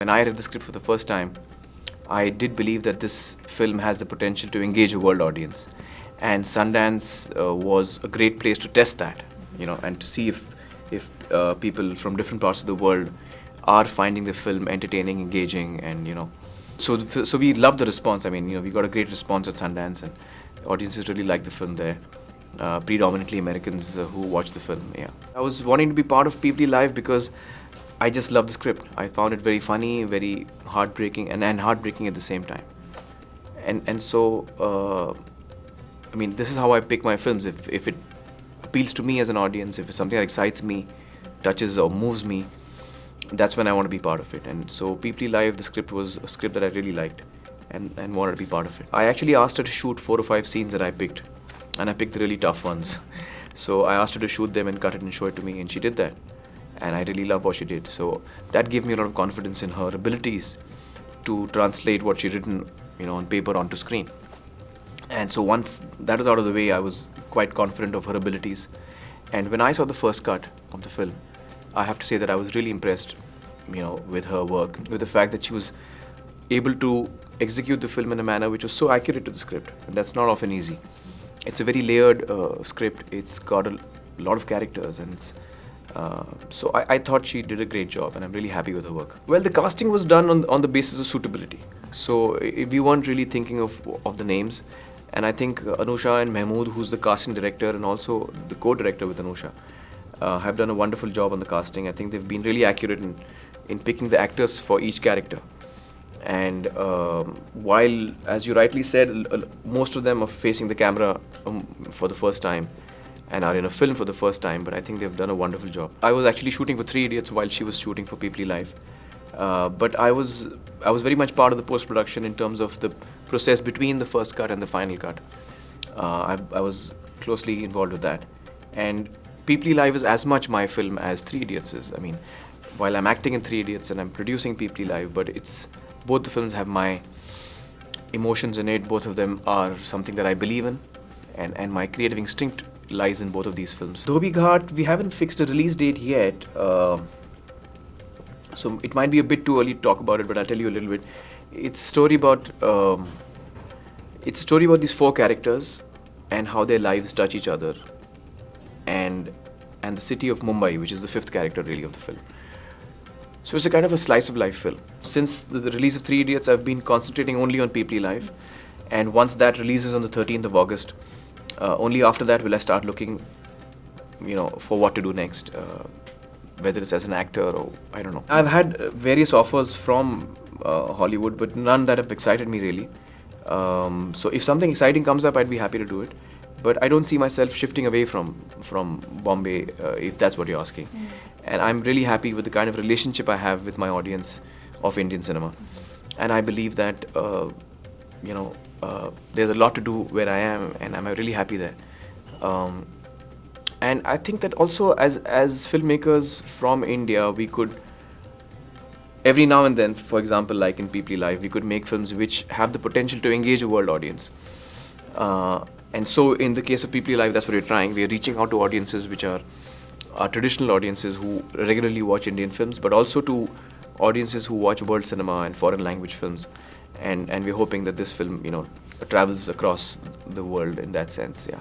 When I read the script for the first time, I did believe that this film has the potential to engage a world audience, and Sundance was a great place to test that, and to see if people from different parts of the world are finding the film entertaining, engaging, and. So we love the response. I mean, we got a great response at Sundance, and audiences really like the film there. Predominantly Americans who watch the film. Yeah, I was wanting to be part of Peepli Live because I just love the script. I found it very funny, very heartbreaking, and heartbreaking at the same time. And so, I mean, this is how I pick my films. If it appeals to me as an audience, if it's something that excites me, touches or moves me, that's when I want to be part of it. And so Peepli Live, the script was a script that I really liked and wanted to be part of it. I actually asked her to shoot 4 or 5 scenes that I picked, and I picked the really tough ones. So I asked her to shoot them and cut it and show it to me, and she did that. And I really love what she did. So that gave me a lot of confidence in her abilities to translate what she'd written, on paper onto screen. And so once that was out of the way, I was quite confident of her abilities. And when I saw the first cut of the film, I have to say that I was really impressed, with her work, with the fact that she was able to execute the film in a manner which was so accurate to the script. And that's not often easy. It's a very layered script. It's got a lot of characters, and so I thought she did a great job, and I'm really happy with her work. Well, the casting was done on the basis of suitability. So we weren't really thinking of the names. And I think Anusha and Mahmood, who's the casting director and also the co-director with Anusha, have done a wonderful job on the casting. I think they've been really accurate in picking the actors for each character. And while, as you rightly said, most of them are facing the camera for the first time and are in a film for the first time, but I think they've done a wonderful job. I was actually shooting for 3 Idiots while she was shooting for Peepli Live. But I was very much part of the post-production in terms of the process between the first cut and the final cut. I was closely involved with that. And Peepli Live is as much my film as 3 Idiots is. I mean, while I'm acting in 3 Idiots and I'm producing Peepli Live, but both the films have my emotions in it. Both of them are something that I believe in, and my creative instinct lies in both of these films. Dhobi Ghat, we haven't fixed a release date yet, so it might be a bit too early to talk about it, but I'll tell you a little bit. It's a story about these 4 characters and how their lives touch each other, and the city of Mumbai, which is the 5th character really of the film. So it's a kind of a slice of life film. Since the release of 3 Idiots, I've been concentrating only on Peepli Live, and once that releases on the 13th of August, only after that will I start looking, for what to do next, whether it's as an actor or I don't know. I've had various offers from Hollywood, but none that have excited me really. So if something exciting comes up, I'd be happy to do it. But I don't see myself shifting away from Bombay, if that's what you're asking. And I'm really happy with the kind of relationship I have with my audience of Indian cinema. And I believe that, there's a lot to do where I am, and I'm really happy there. And I think that also as filmmakers from India, we could, every now and then, for example, like in Peepli Live, we could make films which have the potential to engage a world audience. And so in the case of Peepli Live, that's what we're trying. We're reaching out to audiences which are traditional audiences who regularly watch Indian films, but also to audiences who watch world cinema and foreign language films. And we're hoping that this film, travels across the world in that sense, yeah.